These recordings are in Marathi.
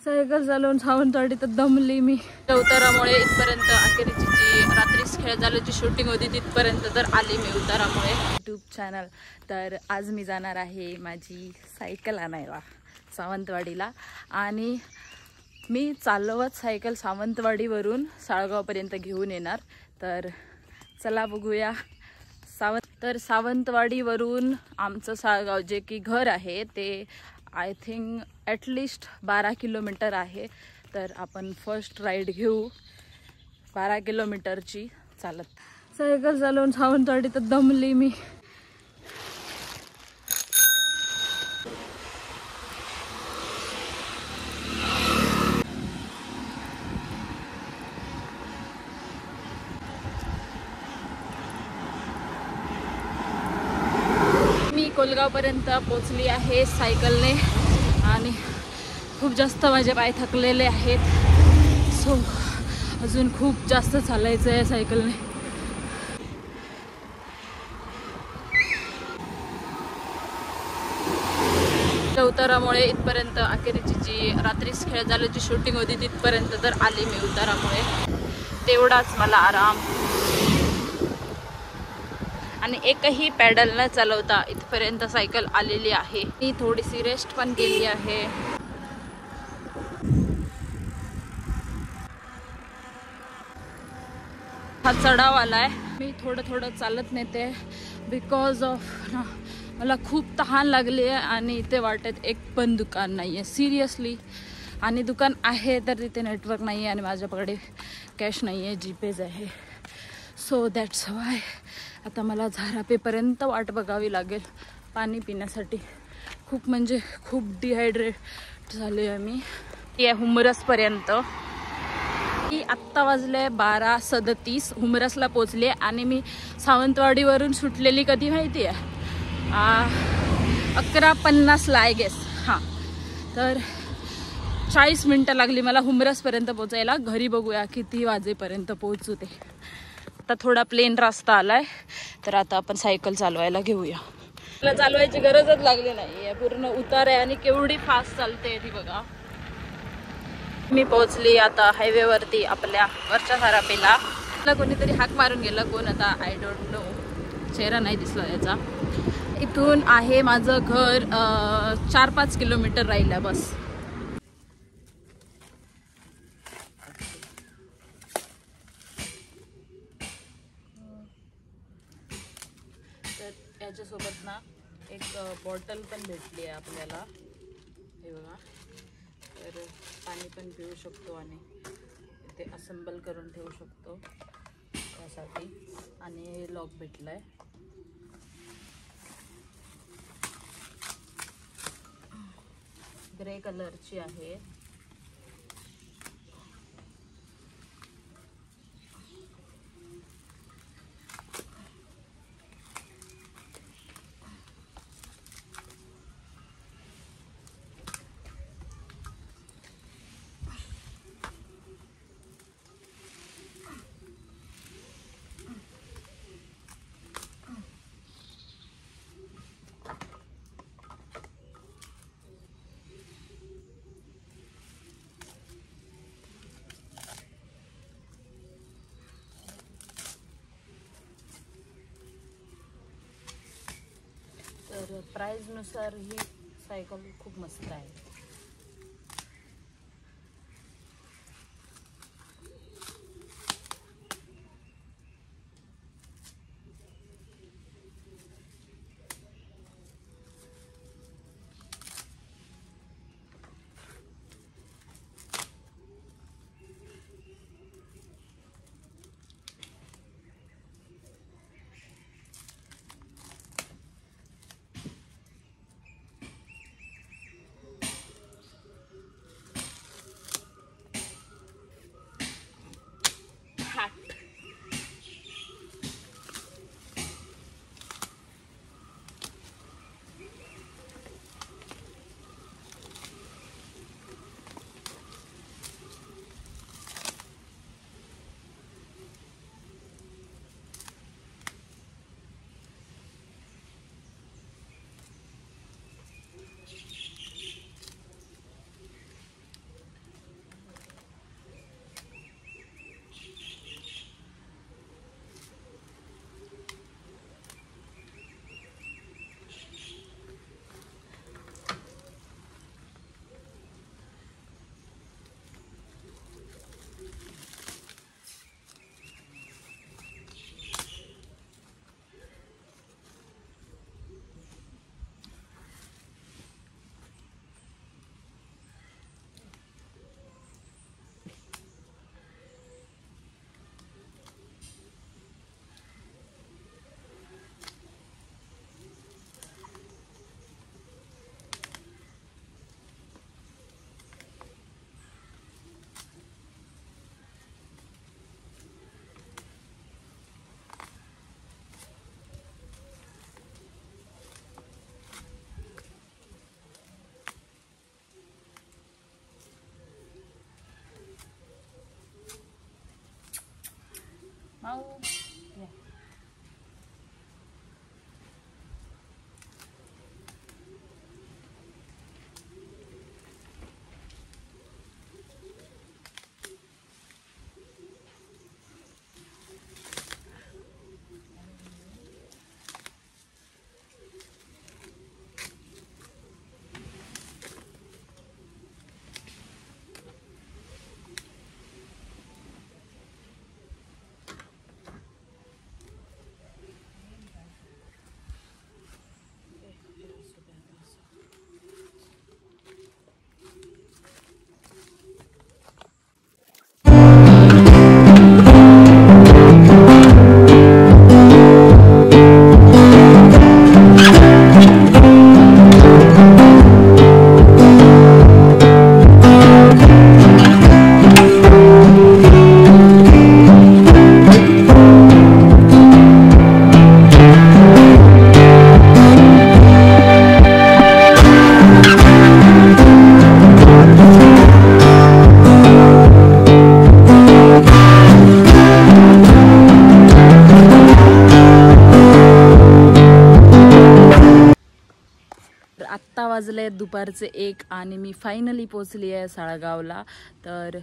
सायकल चालवून सावंतवाडी तर दमली मी. उतारामुळे इथपर्यंत अखेरीची जी रात्रीच खेळ झाल्याची शूटिंग होती तिथपर्यंत तर आली मी उतारामुळे. YouTube channel. तर आज मी जाणार आहे माझी सायकल आणायला सावंतवाडीला आणि मी चालवत सायकल सावंतवाडीवरून साळगावपर्यंत घेऊन येणार. तर चला बघूया. सावंतवाडीवरून आमचं साळगाव जे की घर आहे ते आय थिंक ॲटलिस्ट 12 किलोमीटर आहे. तर आपण फर्स्ट राईड घेऊ 12 किलोमीटरची चालत. सायकल चालवून सावंतवाडी तर दमली मी. कोलगावपर्यंत पोचली आहे सायकलने आणि खूप जास्त माझे पाय थकलेले आहेत. सो अजून खूप जास्त चालायचं आहे सायकलने. उतारामुळे इथपर्यंत अखेरीची जी रात्रीच खेळ झाल्याची शूटिंग होती तिथपर्यंत तर आली मी उतारामुळे. तेवढाच मला आराम आणि एकही पॅडल न चालवता इथपर्यंत सायकल आलेली आहे. मी थोडीशी रेस्ट पण केली आहे. हा चढाव आलाय. मी थोडं चालत नेते बिकॉज ऑफ मला खूप तहान लागली आहे आणि इथे वाटेत एक पण दुकान नाही आहे सिरियसली. आणि दुकान आहे तर तिथे नेटवर्क नाही आहे आणि माझ्याकडे कॅश नाही आहे, जीपेज आहे. सो दॅट्स वाय आता मला झारापेपर्यंत वाट बघावी लागेल पाणी पिण्यासाठी. खूप म्हणजे खूप डिहायड्रेट झाले आहे मी. या हुमरसपर्यंत की आत्ता वाजले 12:37. हुमरसला पोचले आणि मी सावंतवाडीवरून सुटलेली कधी माहिती आहे 11:50ला आय गेस. हां, तर 40 मिनटं लागली मला हुमरसपर्यंत पोचायला. घरी बघूया किती वाजेपर्यंत पोहोचू ते. आता थोडा प्लेन रस्ता आलाय तर आता आपण सायकल चालवायला घेऊया. मला चालवायची गरजच लागली नाही. पूर्ण उतार आहे आणि केवढी फास्ट चालते ती बघा. मी पोहोचली आता हायवेवरती आपल्या वरच्या झारापेला. मला कोणीतरी हाक मारून गेलं, कोण आता आय डोंट नो, चेहरा नाही दिसला याचा. इथून आहे माझं घर 4-5 किलोमीटर राहिलं बस. तर याच्यासोबत ना एक बॉटल पण भेटली आहे आपल्याला. हे बघा, तर पाणी पण पिऊ शकतो आणि इथे असेंबल करून ठेवू शकतो त्यासाठी. आणि लॉक भेटलाय. ग्रे कलरची आहे. तर प्राईजनुसार ही सायकल खूप मस्त आहे. माऊ या. आत्ता वाजले दुपारचे 1 आणि मी फायनली पोचली आहे साळगावला. तर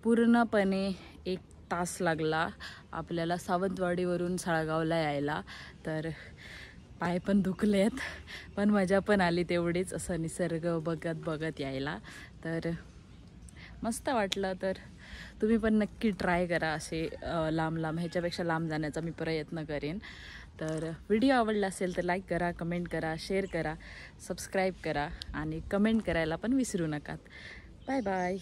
पूर्णपणे 1 तास लागला आपल्याला सावंतवाडीवरून साळगावला यायला. तर पाय पण दुखलेत, पण मजा पण आली तेवढीच, असं निसर्ग बघत बघत यायला. तर मस्त वाटलं. तर तुम्ही पण नक्की ट्राय करा असे लांब लांब, ह्याच्यापेक्षा लांब जाण्याचा मी प्रयत्न करेन. तर व्हिडिओ आवडला असेल तर लाईक करा, कमेंट करा, शेअर करा, सबस्क्राईब करा आणि कमेंट करायला पण विसरू नका. Bye bye.